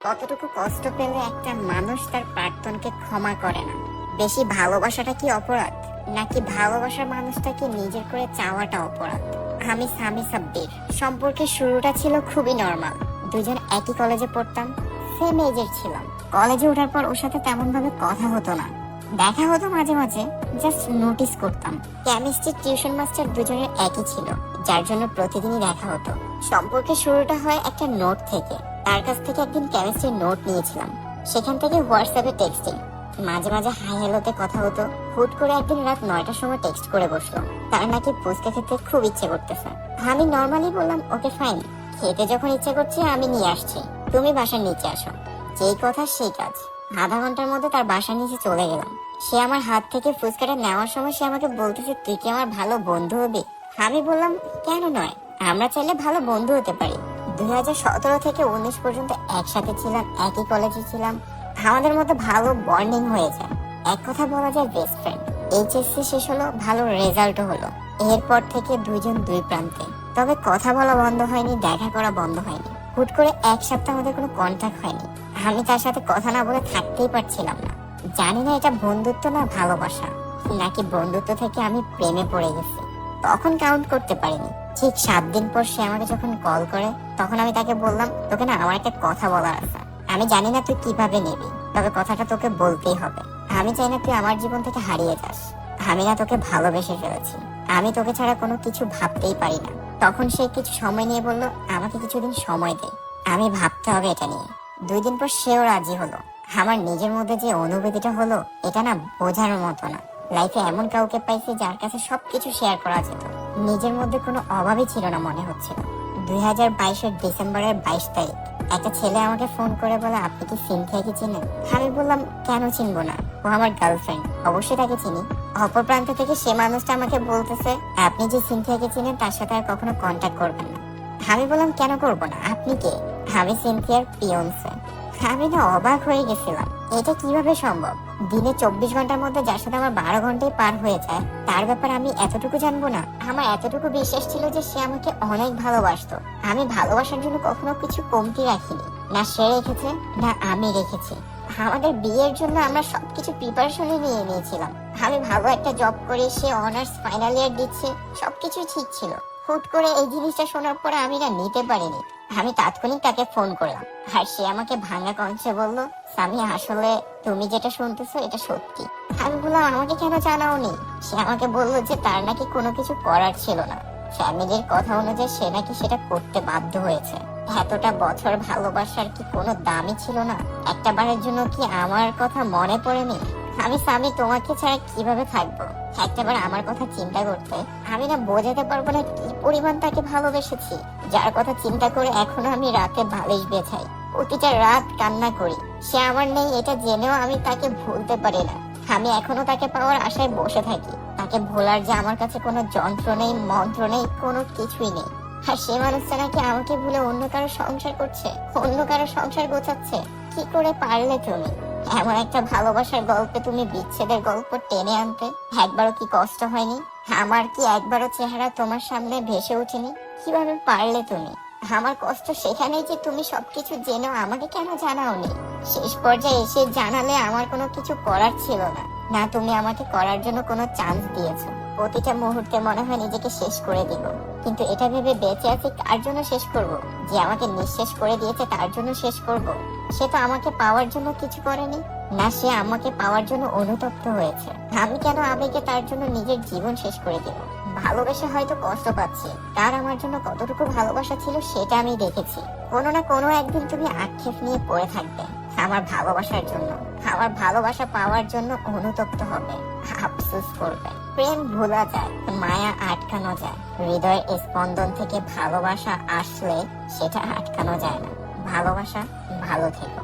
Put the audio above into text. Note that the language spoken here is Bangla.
কতটুকু কষ্ট পেলে একটা মানুষ তার প্রাক্তনকে ক্ষমা করে না? বেশি ভালোবাসাটা কি অপরাধ, নাকি ভালোবাসার মানুষটাকে নিজের করে চাওয়াটা অপরাধ? আমি সামি সাব্বির। সম্পর্কের শুরুটা ছিল খুবই নরমাল। দুজন একই কলেজে পড়তাম, সেম এজের ছিলাম। কলেজে ওঠার পর ওর সাথে তেমন ভাবে কথা হতো না, দেখা হতো মাঝে মাঝে, জাস্ট নোটিস করতাম। কেমিস্ট্রির টিউশন মাস্টার দুজনের একই ছিল, যার জন্য প্রতিদিনই দেখা হতো। সম্পর্কের শুরুটা হয় একটা নোট থেকে। তার কাছ থেকে একদিন কেমিস্ট্রির নোট নিয়েছিলাম, সেখান থেকে হোয়াটসঅ্যাপে টেক্সটিং, মাঝে মাঝে হাই হ্যালোতে কথা হতো। হুট করে একদিন রাত 9টার সময় টেক্সট করে বসলো, তার নাকি ফুচকা খেতে খুব ইচ্ছে করতেছে। আমি নর্মালি বললাম ওকে ফাইন, খেতে যখন ইচ্ছে করছে আমি নিয়ে আসছি, তুমি বাসার নিচে আসো। যেই কথা সেই কাজ। আধা ঘন্টার মধ্যে তার বাসার নিচে চলে গেলাম। সে আমার হাত থেকে ফুচকাটা নেওয়ার সময় সে আমাকে বলতেছে, তুই কি আমার ভালো বন্ধু হবি? আমি বললাম, কেন নয়, আমরা চাইলে ভালো বন্ধু হতে পারি। 2017 থেকে 19 পর্যন্ত একসাথে ছিলাম, একই কলেজে ছিলাম, আমাদের মধ্যে ভালো বন্ডিং হয়েছে। এক কথা বলা যায় বেস্ট ফ্রেন্ড। এইচএসসি শেষ হলো, ভালো রেজাল্টও হলো। এরপর থেকে দুইজন দুই প্রান্তে। তবে কথা বলা বন্ধ হয়নি, দেখা করা বন্ধ হয়নি। হুট করে এক সপ্তাহ আমাদের কোনো কন্ট্যাক্ট হয়নি। আমি তার সাথে কথা না বলে থাকতেই পারছিলাম না। জানি না এটা বন্ধুত্ব না ভালোবাসা, নাকি বন্ধুত্ব থেকে আমি প্রেমে পড়ে গেছি। তখন কাউন্ট করতে পারিনি। ঠিক 7 দিন পর সে আমাকে যখন কল করে, তখন আমি তাকে বললাম, তোকে না আমার একটা কথা বলার আছে। আমি জানি না তুই কিভাবে নিবি, তবে কথাটা তোকে বলতেই হবে। আমি চাই না তুই আমার জীবন থেকে হারিয়ে যাস। আমি না তোকে ভালোবেসে ফেলেছি, আমি তোকে ছাড়া কোনো কিছু ভাবতেই পারি না। তখন সে কিছু সময় নিয়ে বলল, আমাকে কিছুদিন সময় দে, আমি ভাবতে হবে এটা নিয়ে। 2 দিন পর সেও রাজি হলো। আমার নিজের মধ্যে যে অনুভূতিটা হলো, এটা না বোঝার মতো না। লাইফে এমন কাউকে পাইছি যার কাছে সবকিছু শেয়ার করা যেত। নিজের মধ্যে কোনো অভাবই ছিল না মনে হচ্ছিল। 2022 ডিসেম্বরের 22 তারিখ একটা ছেলে আমাকে ফোন করে বলে, আপনি কি সিনথিয়াকে চিনেন? আমি বললাম, কেন চিনবো না, ও আমার গার্লফ্রেন্ড, অবশ্যই তাকে চিনি। অপর প্রান্ত থেকে সে মানুষটা আমাকে বলতেছে, আপনি যে সিনথিয়াকে চিনেন তার সাথে আর কখনো কন্ট্যাক্ট করবেন না। আমি বললাম, কেন করবো না, আপনি কে? আমি সিনথিয়ার ফিয়ন্সে। আমি না অবাক হয়ে গেছিলাম, এটা কিভাবে সম্ভব? দিনে 24 ঘন্টার মধ্যে যার সাথে আমার 12 ঘন্টায় পার হয়ে যায়, তার ব্যাপারে আমি এতটুকু জানবো না? আমার এতটুকু বিশ্বাস ছিল যে সে আমাকে অনেক ভালোবাসতো। আমি ভালোবাসার জন্য কখনো কিছু কমতি রাখিনি, না সে রেখেছে না আমি রেখেছি। আমাদের বিয়ের জন্য আমরা সবকিছু প্রিপারেশনই নিয়ে নিয়েছিলাম। আমি ভালো একটা জব করি, সে অনার্স ফাইনাল ইয়ার দিচ্ছে, সবকিছুই ঠিক ছিল। হুট করে এই জিনিসটা শোনার পরে আমি না নিতে পারিনি। আমি তাৎক্ষণিক তাকে ফোন করলাম, আর সে আমাকে ভাঙা কণ্ঠে বলল, সামি আসলে তুমি যেটা শুনতেছো এটা সত্যি। আমি বললাম, আমাকে কেন জানাওনি? সে আমাকে বলল যে তার নাকি কোনো কিছু করার ছিল না, ফ্যামিলির কথা অনুযায়ী সে নাকি সেটা করতে বাধ্য হয়েছে। এতটা বছর ভালোবাসার কি কোনো দামই ছিল না? একটা বারের জন্য কি আমার কথা মনে পড়েনি? আমি সামি তোমাকে ছাড়া কিভাবে থাকবো? একটাবার আমার কথা চিন্তা করতে। আমি না বোঝাতে পারবো না কি পরিমাণ তাকে ভালোবেসেছি, যার কথা চিন্তা করে এখনো আমি রাতে বালিশ বেছাই, প্রতিটা রাত কান্না করি। সে আমার নেই এটা জেনেও আমি তাকে ভুলতে পারি না। আমি এখনো তাকে পাওয়ার আশায় বসে থাকি। তাকে ভোলার যে আমার কাছে কোনো যন্ত্র নেই, মন্ত্র নেই, কোনো কিছুই নেই। আর সে মানুষটা নাকি আমাকে ভুলে অন্য কারো সংসার করছে, অন্য কারো সংসার গোছাচ্ছে। কি করে পারলে তুমি এমন একটা ভালোবাসার গল্পে তুমি বিচ্ছেদের গল্প টেনে আনতে? একবারও কি কষ্ট হয়নি? আমার কি একবারও চেহারা তোমার সামনে ভেসে ওঠেনি? কিভাবে পারলে তুমি? আমার কষ্ট সেখানেই যে তুমি সবকিছু জেনেও আমাকে কেন জানাওনি? শেষ পর্যায়ে এসে জানালে আমার কোনো কিছু করার ছিল না। না তুমি আমাকে করার জন্য কোনো চান্স দিয়েছো। প্রতিটা মুহূর্তে মনে হয় নিজেকে শেষ করে দিব, কিন্তু এটা ভেবে বেঁচে আছি কার জন্য শেষ করব? যে আমাকে নিঃশেষ করে দিয়েছে তার জন্য শেষ করব? সে তো আমাকে পাওয়ার জন্য কিছু করেনি, না সে আমাকে পাওয়ার জন্য অনুতপ্ত হয়েছে। আমি কেন আবেগে তার জন্য নিজের জীবন শেষ করে দেব? ভালোবেসে হয়তো কষ্ট পাচ্ছি, তার আমার জন্য কতটুকু ভালোবাসা ছিল সেটা আমি দেখেছি। কোনো না কোনো একদিন তুমি আক্ষেপ নিয়ে পড়ে থাকবে আমার ভালোবাসার জন্য, আমার ভালোবাসা পাওয়ার জন্য অনুতপ্ত হবে, আফসোস করবে। প্রেম ভোলা যায়, মায়া আটকানো যায়, হৃদয়ের স্পন্দন থেকে ভালোবাসা আসলে সেটা আটকানো যায় না। ভালোবাসা, ভালো থেকো।